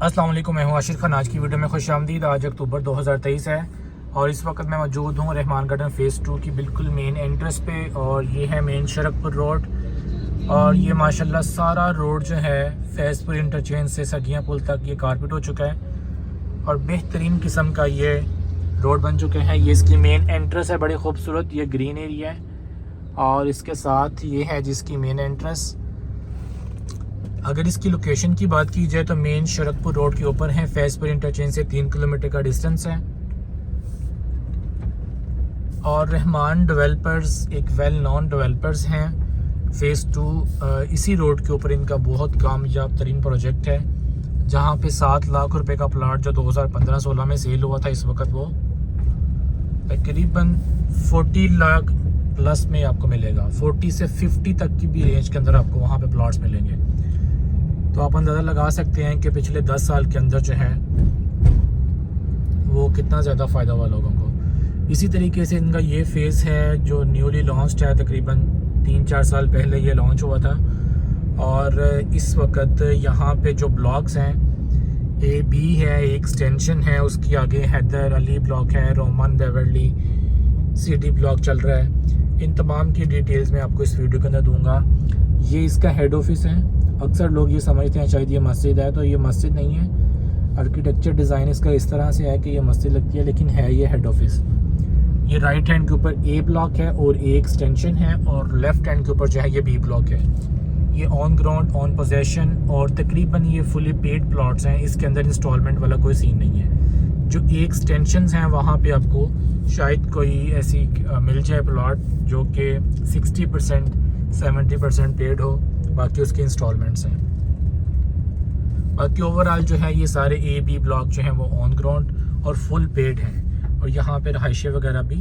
अस्सलाम वालेकुम, मैं हूं आशिर खान। आज की वीडियो में खुशामदीद। आज अक्टूबर 2023 है और इस वक्त मैं मौजूद हूं रहमान गार्डन फ़ेज़ 2 की बिल्कुल मेन एंट्रेंस पे। और ये है मेन शरकपुर रोड। और ये माशाल्लाह सारा रोड जो है फैज़पुर इंटरचेंज से सगिया पुल तक ये कारपेट हो चुका है और बेहतरीन किस्म का ये रोड बन चुके हैं। ये इसकी मेन एंट्रेंस है, बड़ी खूबसूरत। ये ग्रीन एरिया है और इसके साथ ये है जिसकी मेन एंट्रेंस। अगर इसकी लोकेशन की बात की जाए तो मेन शरकपुर रोड के ऊपर है, फैज़पुर इंटरचेंज से 3 किलोमीटर का डिस्टेंस है। और रहमान डेवलपर्स एक वेल नॉन डेवलपर्स हैं। फ़ेज़ 2 इसी रोड के ऊपर इनका बहुत कामयाब तरीन प्रोजेक्ट है, जहां पे 7 लाख रुपए का प्लाट जो 2015-16 में सेल हुआ था, इस वक्त वो तकरीबन 40 लाख प्लस में आपको मिलेगा। 40 से 50 तक की भी रेंज के अंदर आपको वहाँ पे प्लाट्स मिलेंगे। तो आप अंदाज़ा लगा सकते हैं कि पिछले 10 साल के अंदर जो है वो कितना ज़्यादा फ़ायदा हुआ लोगों को। इसी तरीके से इनका ये फ़ेज़ है जो न्यूली लॉन्च्ड है, तकरीबन 3-4 साल पहले ये लॉन्च हुआ था। और इस वक्त यहाँ पे जो ब्लॉक्स हैं, A-B है, एक एक्सटेंशन है, उसके आगे हैदर अली ब्लॉक है, रोमन बेवर्ली CD ब्लॉक चल रहा है। इन तमाम की डिटेल्स मैं आपको इस वीडियो के अंदर दूंगा। ये इसका हेड ऑफिस है। अक्सर लोग ये समझते हैं शायद ये मस्जिद है, तो ये मस्जिद नहीं है। आर्किटेक्चर डिज़ाइन इसका इस तरह से है कि ये मस्जिद लगती है, लेकिन है ये हेड ऑफिस। ये राइट हैंड के ऊपर A ब्लॉक है और A एक्सटेंशन है, और लेफ्ट हैंड के ऊपर जो है ये B ब्लॉक है। ये ऑन ग्राउंड, ऑन पोजेशन और तकरीबन ये फुली पेड प्लॉट्स हैं। इसके अंदर इंस्टॉलमेंट वाला कोई सीन नहीं है। जो A एक्सटेंशंस हैं वहाँ पे आपको शायद कोई ऐसी मिल जाए प्लॉट जो कि 60% 70% पेड हो, बाकी उसके इंस्टॉलमेंट्स हैं। बाकी ओवरऑल जो है ये सारे A-B ब्लॉक जो हैं वो ऑन ग्राउंड और फुल पेड हैं, और यहाँ पे रहायशें वगैरह भी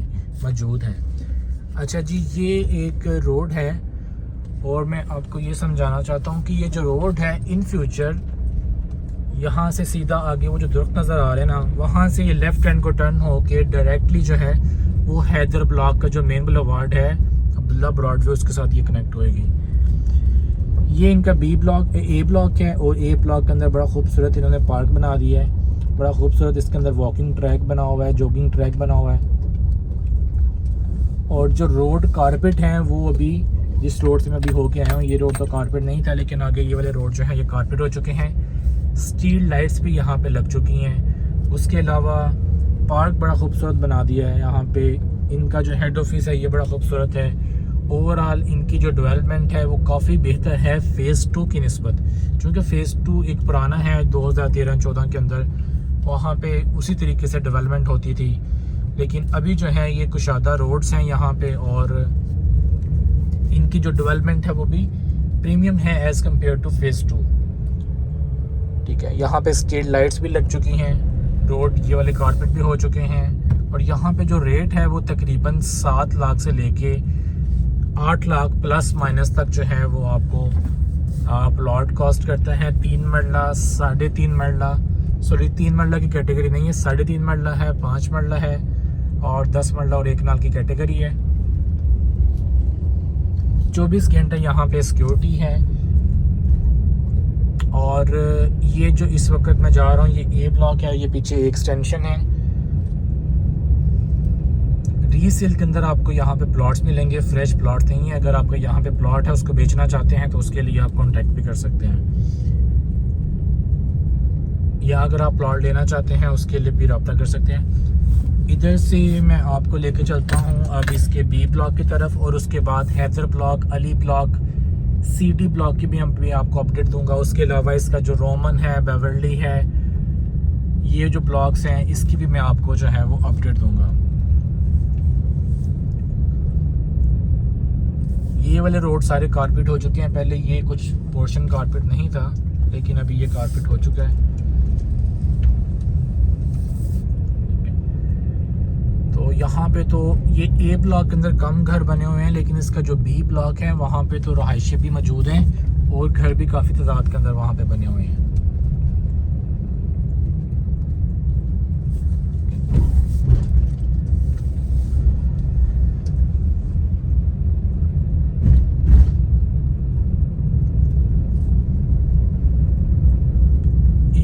मौजूद हैं। अच्छा जी, ये एक रोड है और मैं आपको ये समझाना चाहता हूँ कि ये जो रोड है इन फ्यूचर यहाँ से सीधा आगे वो जो दरख्त नज़र आ रहे हैं ना, वहाँ से ये लेफ़्ट हैंड को टर्न होके डायरेक्टली जो है वो हैदर ब्लॉक का जो मेन बुलेवार्ड है अब्दुल्ला ब्रॉडवे, उसके साथ ये कनेक्ट होएगी। ये इनका B ब्लॉक A ब्लॉक है, और A ब्लॉक के अंदर बड़ा खूबसूरत इन्होंने पार्क बना दिया है। बड़ा खूबसूरत इसके अंदर वॉकिंग ट्रैक बना हुआ है, जॉगिंग ट्रैक बना हुआ है। और जो रोड कारपेट हैं वो अभी जिस रोड से मैं अभी होके आया हूँ, ये रोड तो कारपेट नहीं था, लेकिन आगे ये वाले रोड जो है ये कारपेट हो चुके हैं। स्ट्रीट लाइट्स भी यहाँ पे लग चुकी हैं। उसके अलावा पार्क बड़ा खूबसूरत बना दिया है यहाँ पे। इनका जो हेड ऑफिस है ये बड़ा खूबसूरत है। ओवरऑल इनकी जो डेवलपमेंट है वो काफ़ी बेहतर है फ़ेज़ 2 की निस्बत, क्योंकि फ़ेज़ 2 एक पुराना है 2013-14 के अंदर, वहाँ पे उसी तरीके से डेवलपमेंट होती थी। लेकिन अभी जो है ये कुशादा रोड्स हैं यहाँ पे, और इनकी जो डेवलपमेंट है वो भी प्रीमियम है एज़ कम्पेयर टू फ़ेज़ 2। ठीक है, यहाँ पे स्ट्रीट लाइट्स भी लग चुकी हैं, रोड ये वाले कारपेट भी हो चुके हैं। और यहाँ पे जो रेट है वो तकरीबन 7 लाख से लेके 8 लाख प्लस माइनस तक जो है वो आपको प्लॉट कॉस्ट करता है। 3 मरला, 3.5 मरला, सॉरी 3 मरला की कैटेगरी नहीं है, 3.5 मरला है, 5 मरला है, और 10 मरला और 1 नाल की कैटेगरी है। 24 घंटे यहाँ पे सिक्योरिटी है। और ये जो इस वक्त मैं जा रहा हूँ ये A ब्लॉक है, ये पीछे एक्सटेंशन है। रीसेल के अंदर आपको यहाँ पे प्लॉट्स मिलेंगे, फ्रेश प्लॉट नहीं है। अगर आपका यहाँ पे प्लॉट है उसको बेचना चाहते हैं तो उसके लिए आप कॉन्टेक्ट भी कर सकते हैं, या अगर आप प्लॉट लेना चाहते हैं उसके लिए भी रब्ता कर सकते हैं। इधर से मैं आपको लेके चलता हूँ अब इसके B ब्लॉक की तरफ, और उसके बाद Haidar block, Ali block, CD block की भी हम भी आपको अपडेट दूंगा। उसके अलावा इसका जो रोमन है, बेवर्ली है, ये जो ब्लॉक्स हैं इसकी भी मैं आपको जो है वो अपडेट दूंगा। ये वाले रोड सारे कारपेट हो चुके हैं। पहले ये कुछ पोर्शन कारपेट नहीं था, लेकिन अभी ये कारपेट हो चुका है। तो यहाँ पे तो ये A ब्लॉक के अंदर कम घर बने हुए हैं, लेकिन इसका जो B ब्लॉक है वहाँ पे तो रहायशें भी मौजूद हैं और घर भी काफ़ी तादाद के अंदर वहाँ पे बने हुए हैं।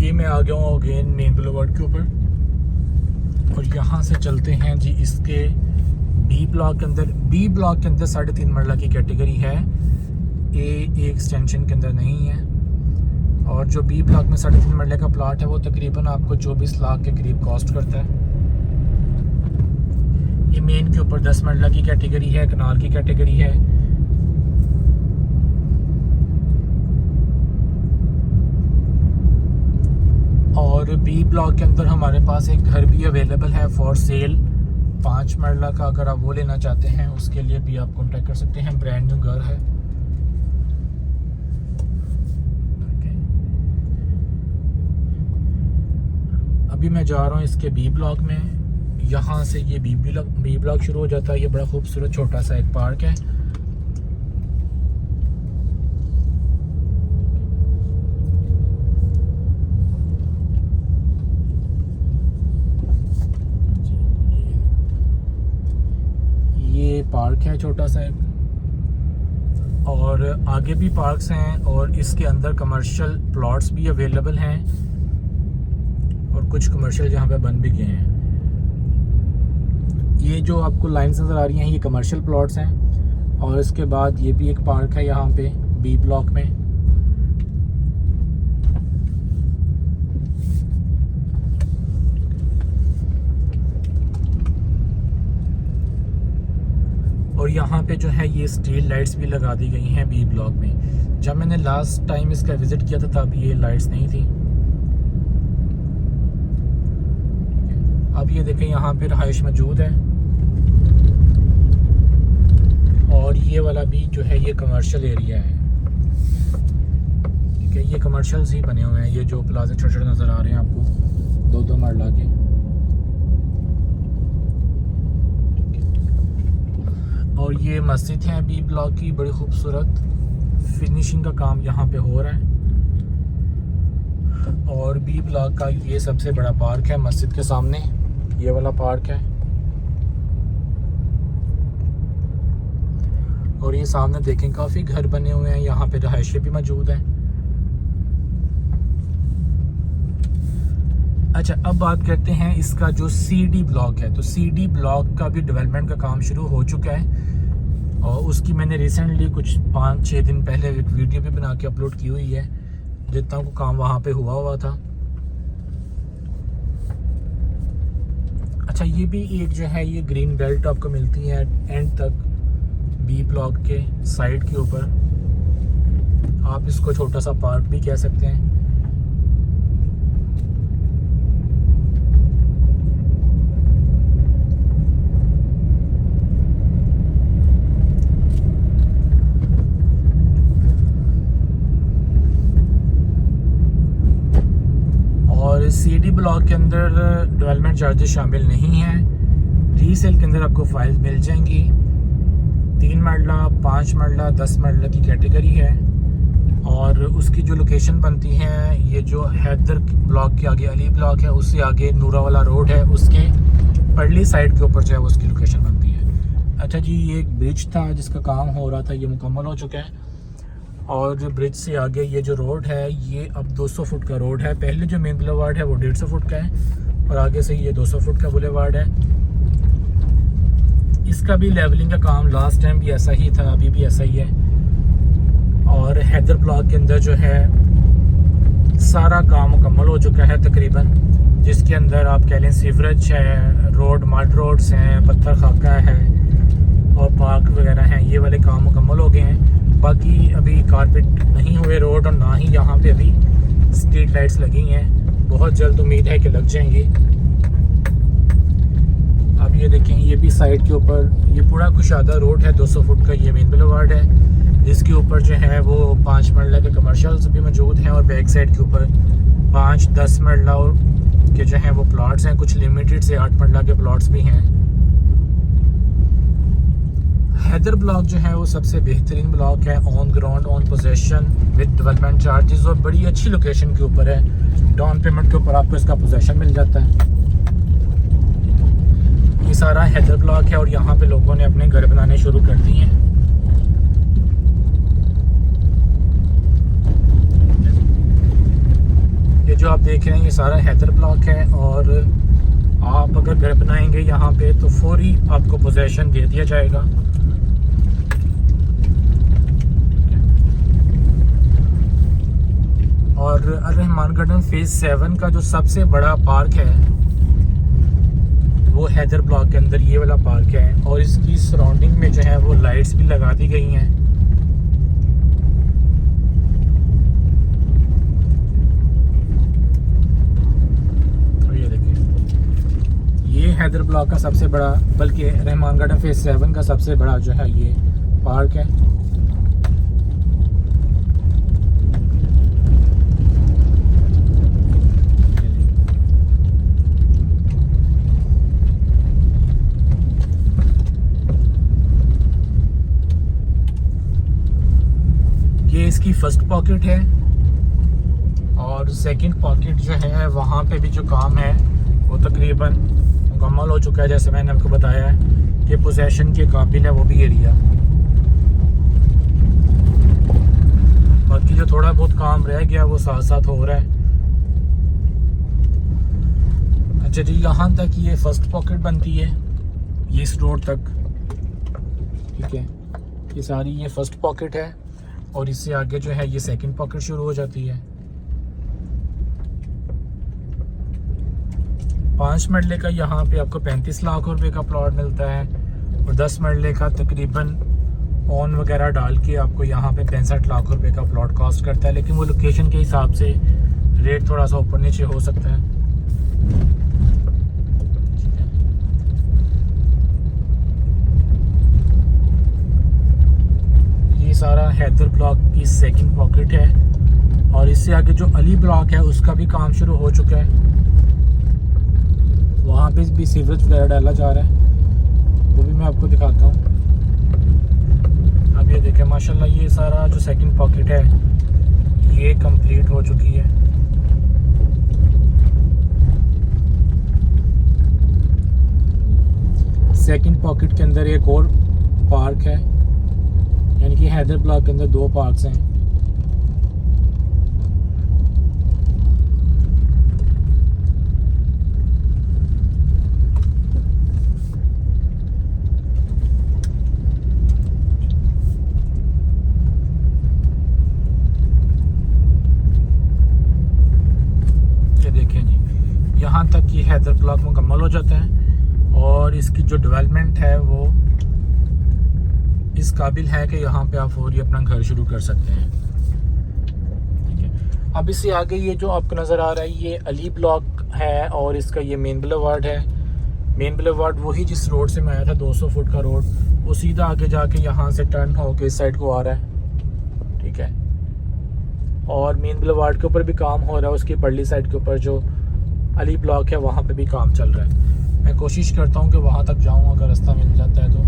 ये मैं आ गया हूँ अगेन मेन बुलेवार्ड के ऊपर और यहाँ से चलते हैं जी इसके बी ब्लॉक के अंदर। बी ब्लॉक के अंदर 3.5 मरला की कैटेगरी है, ए एक्सटेंशन के अंदर नहीं है। और जो बी ब्लॉक में 3.5 मरले का प्लाट है वो तकरीबन आपको 24 लाख के करीब कॉस्ट करता है। ये मेन के ऊपर 10 मरला की कैटेगरी है, कनाल की कैटेगरी है। और बी ब्लॉक के अंदर हमारे पास एक घर भी अवेलेबल है फॉर सेल 5 मरला का। अगर आप वो लेना चाहते हैं उसके लिए भी आप कांटेक्ट कर सकते हैं। ब्रांड न्यू घर है। अभी मैं जा रहा हूँ इसके बी ब्लॉक में। यहाँ से ये बी ब्लॉक शुरू हो जाता है। ये बड़ा खूबसूरत छोटा सा एक पार्क है। ये पार्क है छोटा सा एक, और आगे भी पार्क्स हैं और इसके अंदर कमर्शियल प्लॉट्स भी अवेलेबल हैं और कुछ कमर्शियल यहाँ पे बन भी गए हैं। ये जो आपको लाइन्स नज़र आ रही हैं ये कमर्शियल प्लॉट्स हैं। और इसके बाद ये भी एक पार्क है यहाँ पे बी ब्लॉक में। और यहाँ पे जो है ये स्ट्रीट लाइट्स भी लगा दी गई हैं बी ब्लॉक में। जब मैंने लास्ट टाइम इसका विज़िट किया था तब ये लाइट्स नहीं थी। अब ये देखें यहाँ पे रहाइश मौजूद है। और ये वाला भी जो है ये कमर्शियल एरिया है। ठीक है, ये कमर्शियल्स ही बने हुए हैं। ये जो प्लाजा छोटे छोटे नज़र आ रहे हैं आपको 2-2 मरला के। और ये मस्जिद है बी ब्लॉक की, बड़ी खूबसूरत। फिनिशिंग का काम यहाँ पे हो रहा है। और बी ब्लॉक का ये सबसे बड़ा पार्क है मस्जिद के सामने, ये वाला पार्क है। और ये सामने देखें काफ़ी घर बने हुए हैं, यहाँ पे रहायशें भी मौजूद हैं। अच्छा, अब बात करते हैं इसका जो CD ब्लॉक है। तो CD ब्लॉक का भी डेवलपमेंट का काम शुरू हो चुका है और उसकी मैंने रिसेंटली कुछ 5-6 दिन पहले एक वीडियो भी बना के अपलोड की हुई है, जितना को काम वहाँ पे हुआ था। अच्छा, ये भी एक जो है ये ग्रीन बेल्ट आपको मिलती है एंड तक बी ब्लॉक के साइड के ऊपर। आप इसको छोटा सा पार्क भी कह सकते हैं। और CD ब्लॉक के अंदर डेवलपमेंट चार्जेस शामिल नहीं हैं। रीसेल के अंदर आपको फाइल मिल जाएंगी। 3 मरला, 5 मरला, 10 मरला की कैटेगरी है। और उसकी जो लोकेशन बनती है, ये जो हैदर ब्लॉक के आगे अली ब्लॉक है, उससे आगे नूरा वाला रोड है, उसके परली साइड के ऊपर जो है उसकी लोकेशन बनती है। अच्छा जी, ये एक ब्रिज था जिसका काम हो रहा था, ये मुकम्मल हो चुका है। और जो ब्रिज से आगे ये जो रोड है ये अब 200 फुट का रोड है। पहले जो मेन बुलेवार्ड है वो 150 फुट का है और आगे से ये 200 फुट का बुलेवार्ड है। इसका भी लेवलिंग का काम लास्ट टाइम भी ऐसा ही था, अभी भी ऐसा ही है। और हैदर ब्लॉक के अंदर जो है सारा काम मुकम्मल हो चुका है तकरीबन, जिसके अंदर आप कह लें सीवरेज है, रोड मड रोड्स हैं, पत्थर खाका है और पार्क वगैरह हैं। ये वाले काम मुकम्मल हो गए हैं। बाकी अभी कारपेट नहीं हुए रोड और ना ही यहाँ पे अभी स्ट्रीट लाइट्स लगी हैं। बहुत जल्द उम्मीद है कि लग जाएंगी। अब ये देखें, ये भी साइड के ऊपर ये पूरा कुशादा रोड है, 200 फुट का ये मेन बुलेवार्ड है। इसके ऊपर जो है वो 5 मरला के कमर्शियल्स भी मौजूद हैं और बैक साइड के ऊपर 5-10 मरला के जो हैं वो प्लॉट्स हैं। कुछ लिमिटेड से 8 मरला के प्लॉट्स भी हैं। हैदर ब्लॉक जो है वो सबसे बेहतरीन ब्लॉक है, on ground, on possession, with development charges और बड़ी अच्छी लोकेशन के ऊपर है। डाउन पेमेंट के ऊपर आपको इसका पोजेशन मिल जाता है। ये सारा हैदर ब्लॉक है और यहाँ पे लोगों ने अपने घर बनाने शुरू कर दिए हैं। ये जो आप देख रहे हैं ये सारा हैदर ब्लॉक है, और आप अगर घर बनाएंगे यहाँ पे तो फौरी आपको पोजेशन दे दिया जाएगा। और रहमान गार्डन फेज 7 का जो सबसे बड़ा पार्क है वो हैदर ब्लॉक के अंदर ये वाला पार्क है, और इसकी सराउंडिंग में जो है वो लाइट्स भी लगा दी गई हैं। तो ये देखिए ये हैदर ब्लॉक का सबसे बड़ा, बल्कि रहमान गार्डन फेज 7 का सबसे बड़ा जो है ये पार्क है। इसकी फर्स्ट पॉकेट है, और सेकंड पॉकेट जो है वहाँ पे भी जो काम है वो तकरीबन मुकम्मल हो चुका है। जैसे मैंने आपको बताया है कि पोजेशन के काबिल है वो भी एरिया। बाकी जो थोड़ा बहुत काम रह गया वो साथ साथ हो रहा है। अच्छा जी, यहाँ तक ये फर्स्ट पॉकेट बनती है, ये इस रोड तक, ठीक है। ये सारी ये फर्स्ट पॉकेट है, और इससे आगे जो है ये सेकंड पॉकेट शुरू हो जाती है। 5 मरले का यहाँ पे आपको 35 लाख रुपए का प्लॉट मिलता है, और 10 मरले का तकरीबन ऑन वगैरह डाल के आपको यहाँ पे 65 लाख रुपए का प्लॉट कॉस्ट करता है। लेकिन वो लोकेशन के हिसाब से रेट थोड़ा सा ऊपर नीचे हो सकता है। ये सारा हैदर ब्लॉक की सेकंड पॉकेट है, और इससे आगे जो अली ब्लॉक है उसका भी काम शुरू हो चुका है। वहाँ पे भी सीवरेज वगैरह डाला जा रहा है, वो भी मैं आपको दिखाता हूँ। अब ये देखें माशाल्लाह, ये सारा जो सेकंड पॉकेट है ये कंप्लीट हो चुकी है। सेकंड पॉकेट के अंदर एक और पार्क है, यानी कि हैदर ब्लॉक के अंदर 2 पार्क्स हैं। ये देखें जी, यहाँ तक ये हैदर ब्लॉक मुकम्मल हो जाता है, और इसकी जो डेवलपमेंट है वो इस काबिल है कि यहाँ पे आप फौरी अपना घर शुरू कर सकते हैं, ठीक है। अब इससे आगे ये जो आपको नज़र आ रहा है ये अली ब्लॉक है, और इसका ये मेन बुलेवार्ड है। मेन बुलेवार्ड वही जिस रोड से मैं आया था, 200 फुट का रोड, वो सीधा आगे जाके यहाँ से टर्न होके इस साइड को आ रहा है, ठीक है। और मेन बुलेवार्ड के ऊपर भी काम हो रहा है, उसकी परली साइड के ऊपर जो अली ब्लॉक है वहाँ पे भी काम चल रहा है। मैं कोशिश करता हूँ कि वहाँ तक जाऊँ अगर रास्ता मिल जाता है तो।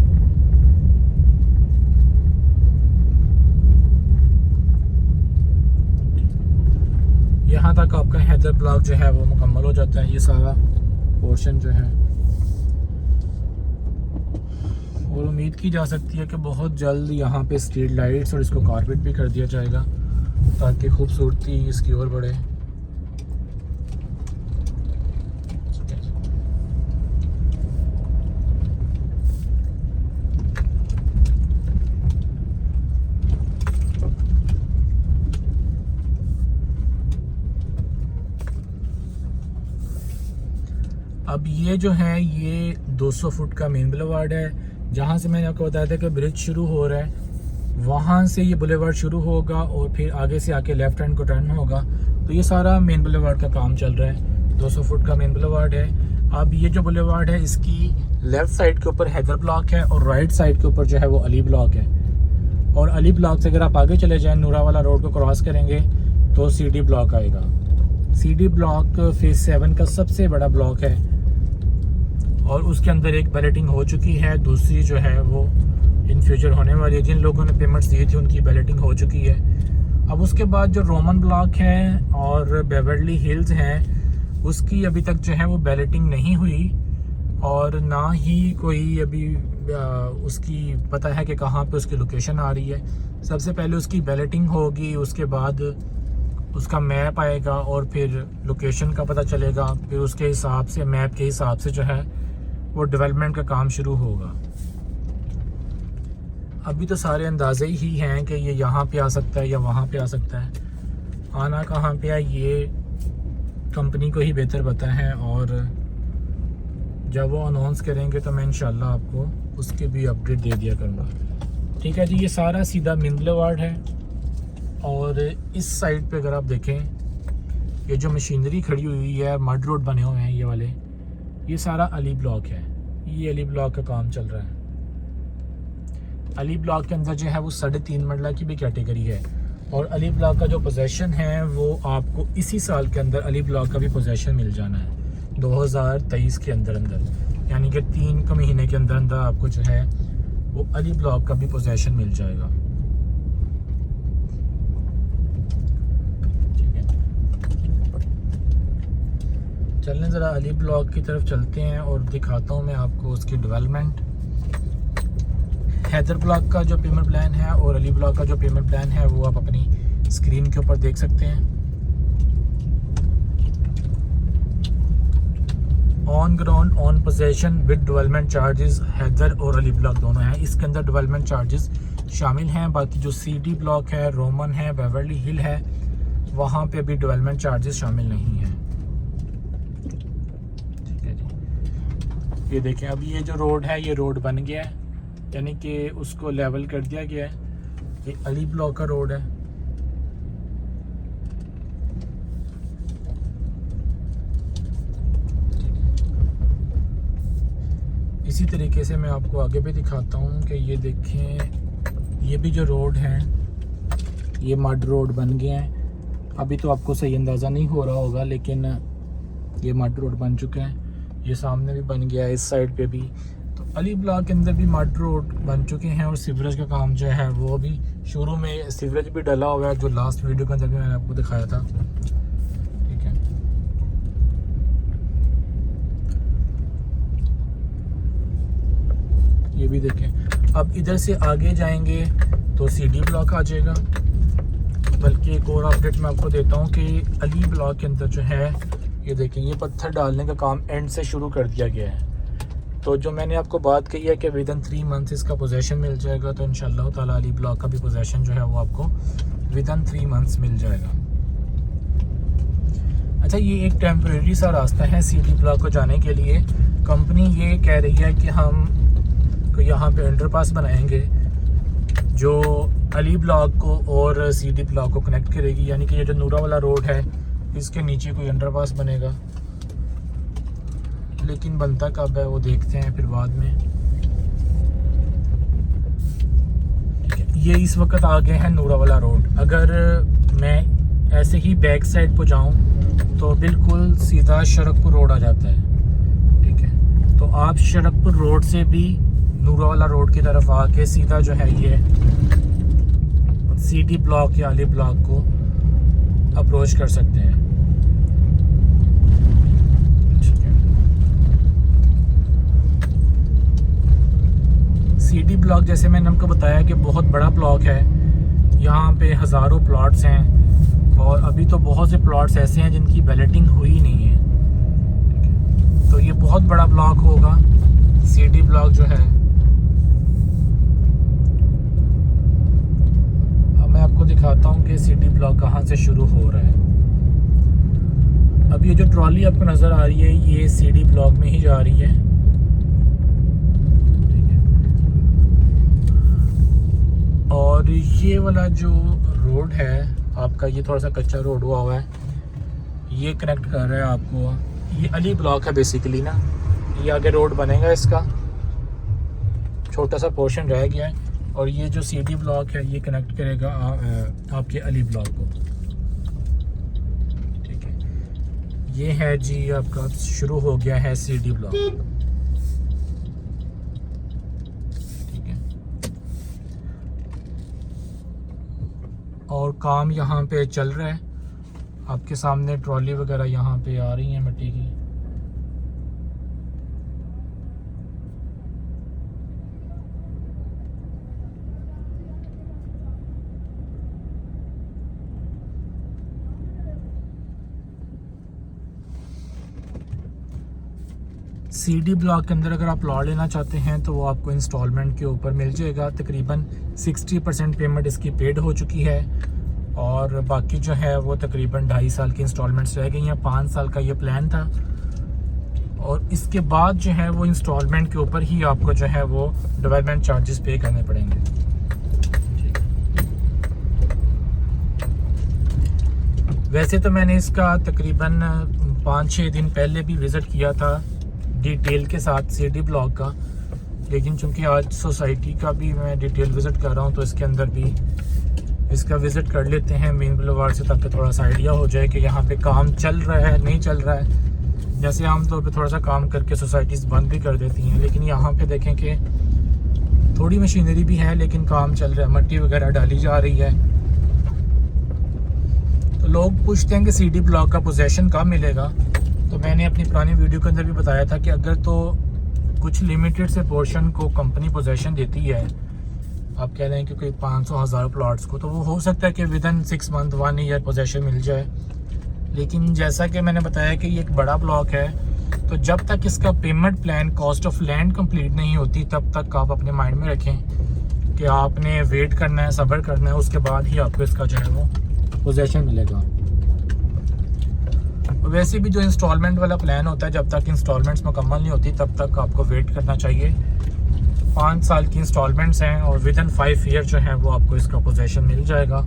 यहाँ तक आपका हैदर ब्लॉक जो है वो मुकम्मल हो जाता है, ये सारा पोर्शन जो है। और उम्मीद की जा सकती है कि बहुत जल्द यहाँ पे स्ट्रीट लाइट्स और इसको कारपेट भी कर दिया जाएगा, ताकि खूबसूरती इसकी और बढ़े। अब ये जो है ये 200 फुट का मेन बुलेवार्ड है, जहाँ से मैंने आपको बताया था कि ब्रिज शुरू हो रहा है, वहाँ से ये बुलेवार्ड शुरू होगा और फिर आगे से आके लेफ्ट हैंड को टर्न होगा। तो ये सारा मेन बुलेवार्ड का काम चल रहा है, 200 फुट का मेन बुलेवार्ड है। अब ये जो बुलेवार्ड है इसकी लेफ़्ट साइड के ऊपर हैदर ब्लॉक है, और राइट साइड के ऊपर जो है वो अली ब्लॉक है। और अली ब्लॉक से अगर आप आगे चले जाएँ, नूरा वाला रोड को क्रॉस करेंगे तो CD ब्लॉक आएगा। CD ब्लॉक फेज 7 का सबसे बड़ा ब्लॉक है, और उसके अंदर एक बैलेटिंग हो चुकी है, दूसरी जो है वो इन फ्यूचर होने वाली है। जिन लोगों ने पेमेंट्स दी थी उनकी बैलेटिंग हो चुकी है। अब उसके बाद जो रोमन ब्लॉक है और बेवर्ली हिल्स हैं, उसकी अभी तक जो है वो बैलेटिंग नहीं हुई, और ना ही कोई अभी उसकी पता है कि कहाँ पे उसकी लोकेशन आ रही है। सबसे पहले उसकी बैलेटिंग होगी, उसके बाद उसका मैप आएगा और फिर लोकेशन का पता चलेगा, फिर उसके हिसाब से मैप के हिसाब से जो है वो डेवलपमेंट का काम शुरू होगा। अभी तो सारे अंदाजे ही हैं कि ये यहाँ पे आ सकता है या वहाँ पे आ सकता है, आना कहाँ पे है ये कंपनी को ही बेहतर पता है, और जब वो अनाउंस करेंगे तो मैं इंशाल्लाह आपको उसकी भी अपडेट दे दिया करूँगा। ठीक है जी, ये सारा सीधा मिंदले वार्ड है। और इस साइड पे अगर आप देखें, ये जो मशीनरी खड़ी हुई है, मड रोड बने हुए हैं ये वाले, ये सारा अली ब्लॉक है। ये अली ब्लॉक का काम चल रहा है। अली ब्लॉक के अंदर जो है वो 3.5 मरला की भी कैटेगरी है, और अली ब्लॉक का जो पोजेसन है वो आपको इसी साल के अंदर अली ब्लॉक का भी पोजेसन मिल जाना है 2023 के अंदर अंदर, यानी कि 3 का महीने के अंदर अंदर आपको जो है वो अली ब्लॉक का भी पोजेसन मिल जाएगा। ठीक है, चलने ज़रा अली ब्लॉक की तरफ चलते हैं और दिखाता हूँ मैं आपको उसकी डेवलपमेंट। हैदर ब्लॉक का जो पेमेंट प्लान है और अली ब्लॉक का जो पेमेंट प्लान है वो आप अपनी स्क्रीन के ऊपर देख सकते हैं। On ground on possession with development charges Haidar और अली ब्लॉक दोनों हैं। इसके अंदर डेवलपमेंट चार्जेस शामिल हैं। बाकी जो सीडी ब्लॉक है, रोमन है, बेवर्ली हिल है, वहाँ पे भी डेवलपमेंट चार्जेस शामिल नहीं हैं। ठीक है जी, ये देखें, अभी ये जो रोड है ये रोड बन गया है, यानी कि उसको लेवल कर दिया गया है। ये अली ब्लॉक का रोड है। इसी तरीके से मैं आपको आगे भी दिखाता हूँ कि ये देखें, ये भी जो रोड है ये मड रोड बन गए हैं। अभी तो आपको सही अंदाज़ा नहीं हो रहा होगा, लेकिन ये मड रोड बन चुके हैं। ये सामने भी बन गया है, इस साइड पे भी। तो अली ब्लॉक के अंदर भी मड रोड बन चुके हैं, और सीवरेज का काम जो है वो भी शुरू में सीवरेज भी डला हुआ है, जो लास्ट वीडियो के अंदर भी मैंने आपको दिखाया था। ठीक है, ये भी देखें। अब इधर से आगे जाएंगे तो सीडी ब्लॉक आ जाएगा। बल्कि एक और अपडेट मैं आपको देता हूँ कि अली ब्लॉक के अंदर जो है ये देखें, ये पत्थर डालने का काम एंड से शुरू कर दिया गया है। तो जो मैंने आपको बात कही है कि विदिन 3 मंथ इसका पोजेसन मिल जाएगा, तो इंशाल्लाह ताला अली ब्लॉक का भी पोजेसन जो है वो आपको विदिन 3 मंथ्स मिल जाएगा। अच्छा, ये एक टेम्परेरी सा रास्ता है सीडी ब्लॉक को जाने के लिए। कंपनी ये कह रही है कि हम यहाँ पे अंडरपास बनाएंगे जो अली ब्लॉक को और सीडी ब्लॉक को कनेक्ट करेगी, यानी कि ये जो नूरा वाला रोड है इसके नीचे कोई अंडरपास बनेगा, लेकिन बनता कब है वो देखते हैं फिर बाद में। ठीक है, ये इस वक्त आ गए हैं नूरा वाला रोड। अगर मैं ऐसे ही बैक साइड पर जाऊं तो बिल्कुल सीधा शरकपुर रोड आ जाता है। ठीक है, तो आप शरकपुर रोड से भी नूरा वाला रोड की तरफ आके सीधा जो है ये सीडी ब्लॉक या अली ब्लॉक को अप्रोच कर सकते हैं। सीडी ब्लॉक जैसे मैंने आपको बताया कि बहुत बड़ा ब्लॉक है, यहाँ पे हज़ारों प्लॉट्स हैं, और अभी तो बहुत से प्लॉट्स ऐसे हैं जिनकी बैलेटिंग हुई नहीं है। तो ये बहुत बड़ा ब्लॉक होगा सीडी ब्लॉक जो है। अब मैं आपको दिखाता हूँ कि सीडी ब्लॉक कहाँ से शुरू हो रहा है। अब ये जो ट्रॉली आपको नज़र आ रही है ये सीडी ब्लॉक में ही जा रही है। और ये वाला जो रोड है आपका, ये थोड़ा सा कच्चा रोड हुआ है, ये कनेक्ट कर रहा है आपको, ये अली ब्लॉक है बेसिकली ना। ये आगे रोड बनेगा, इसका छोटा सा पोर्शन रह गया है, और ये जो सीडी ब्लॉक है ये कनेक्ट करेगा आपके अली ब्लॉक को। ठीक है, ये है जी आपका शुरू हो गया है सीडी ब्लॉक। ठीक है, और काम यहाँ पे चल रहा है। आपके सामने ट्रॉली वगैरह यहाँ पे आ रही है मिट्टी की। CD ब्लॉक के अंदर अगर आप प्लॉट लेना चाहते हैं तो वो आपको इंस्टॉलमेंट के ऊपर मिल जाएगा। तकरीबन 60% पेमेंट इसकी पेड हो चुकी है और बाकी जो है वो तकरीबन 2.5 साल की इंस्टॉलमेंट्स रह गई हैं। 5 साल का ये प्लान था और इसके बाद जो है वो इंस्टॉलमेंट के ऊपर ही आपको जो है वो डेवलपमेंट चार्जेस पे करने पड़ेंगे। वैसे तो मैंने इसका तकरीबन 5-6 दिन पहले भी विज़िट किया था डिटेल के साथ CD ब्लॉक का, लेकिन चूंकि आज सोसाइटी का भी मैं डिटेल विज़िट कर रहा हूँ तो इसके अंदर भी इसका विज़िट कर लेते हैं मेन बुलेवार्ड से, ताकि थोड़ा सा आइडिया हो जाए कि यहाँ पे काम चल रहा है नहीं चल रहा है। जैसे आमतौर पे थोड़ा सा काम करके सोसाइटीज़ बंद भी कर देती हैं, लेकिन यहाँ पे देखें कि थोड़ी मशीनरी भी है लेकिन काम चल रहा है, मट्टी वगैरह डाली जा रही है। तो लोग पूछते हैं कि CD ब्लॉक का पोजेसन कब मिलेगा, तो मैंने अपनी पुरानी वीडियो के अंदर भी बताया था कि अगर तो कुछ लिमिटेड से पोर्शन को कंपनी पोजेसन देती है, आप कह रहे हैं कि कोई 500,000 प्लॉट्स को, तो वो हो सकता है कि विदिन 6 मंथ 1 ईयर पोजेसन मिल जाए। लेकिन जैसा कि मैंने बताया कि ये एक बड़ा ब्लॉक है, तो जब तक इसका payment plan cost of land complete नहीं होती तब तक आप अपने माइंड में रखें कि आपने वेट करना है, सब्र करना है, उसके बाद ही आपको इसका जो है वो पोजेसन मिलेगा। वैसे भी जो इंस्टॉलमेंट वाला प्लान होता है, जब तक इंस्टॉलमेंट्स मुकम्मल नहीं होती तब तक आपको वेट करना चाहिए। 5 साल की इंस्टॉलमेंट्स हैं और विदिन 5 ईयर जो है वो आपको इसका पोजेसन मिल जाएगा।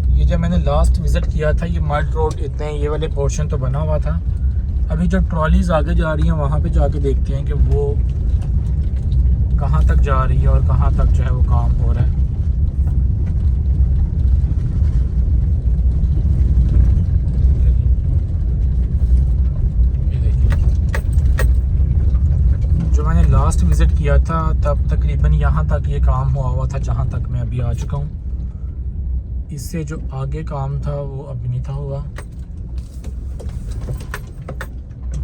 ये जब मैंने लास्ट विज़िट किया था, ये मड रोड इतने ये वाले पोर्शन तो बना हुआ था। अभी जो ट्रॉलीज आगे जा रही हैं वहाँ पे जाके देखते हैं कि वो कहाँ तक जा रही है और कहाँ तक जो है वो काम हो रहा है। ये देखिए, जो मैंने लास्ट विज़िट किया था तब तकरीबन यहाँ तक ये काम हुआ था जहाँ तक मैं अभी आ चुका हूँ। इससे जो आगे काम था वो अभी नहीं था हुआ,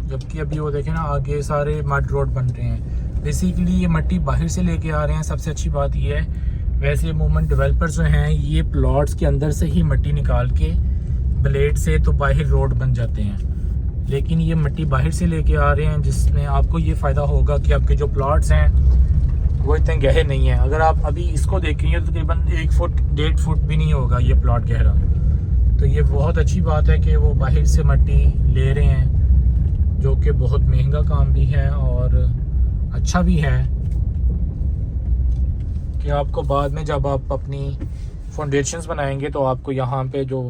जबकि अभी वो देखें ना आगे सारे मड रोड बन रहे हैं। बेसिकली ये मट्टी बाहर से लेके आ रहे हैं। सबसे अच्छी बात ये है, वैसे मूवमेंट डेवलपर्स जो हैं ये प्लॉट्स के अंदर से ही मट्टी निकाल के ब्लेड से तो बाहर रोड बन जाते हैं, लेकिन ये मट्टी बाहर से लेके आ रहे हैं, जिसमें आपको ये फ़ायदा होगा कि आपके जो प्लॉट्स हैं वो इतने गहरे नहीं हैं। अगर आप अभी इसको देखेंगे तो तकरीबन 1 फुट 1.5 फुट भी नहीं होगा ये प्लॉट गहरा। तो ये बहुत अच्छी बात है कि वो बाहर से मट्टी ले रहे हैं, जो कि बहुत महंगा काम भी है और अच्छा भी है कि आपको बाद में जब आप अपनी फाउंडेशंस बनाएंगे तो आपको यहाँ पे जो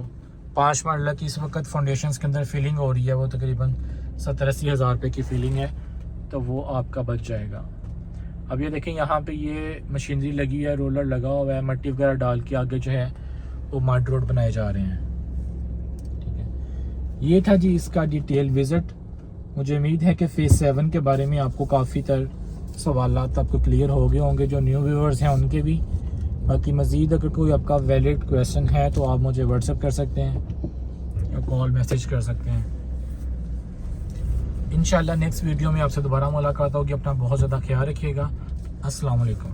5 मरला की इस वक्त फाउंडेशंस के अंदर फिलिंग हो रही है वो तकरीबन 70-80 हज़ार रुपये की फिलिंग है, तो वो आपका बच जाएगा। अब ये देखें यहाँ पे ये मशीनरी लगी है, रोलर लगा हुआ है, मट्टी वगैरह डाल के आगे जो है वो मड रोड बनाए जा रहे हैं। ठीक है, ये था जी इसका डिटेल विज़िट। मुझे उम्मीद है कि फेज़ 7 के बारे में आपको काफ़ी सवालात आपको क्लियर हो गए होंगे, जो न्यू व्यूअर्स हैं उनके भी। बाकी मज़ीद अगर कोई आपका वैलिड क्वेश्चन है तो आप मुझे व्हाट्सएप कर सकते हैं या कॉल मैसेज कर सकते हैं। इंशाल्लाह नेक्स्ट वीडियो में आपसे दोबारा मुलाकात होगी। अपना बहुत ज़्यादा ख्याल रखिएगा। अस्सलाम वालेकुम।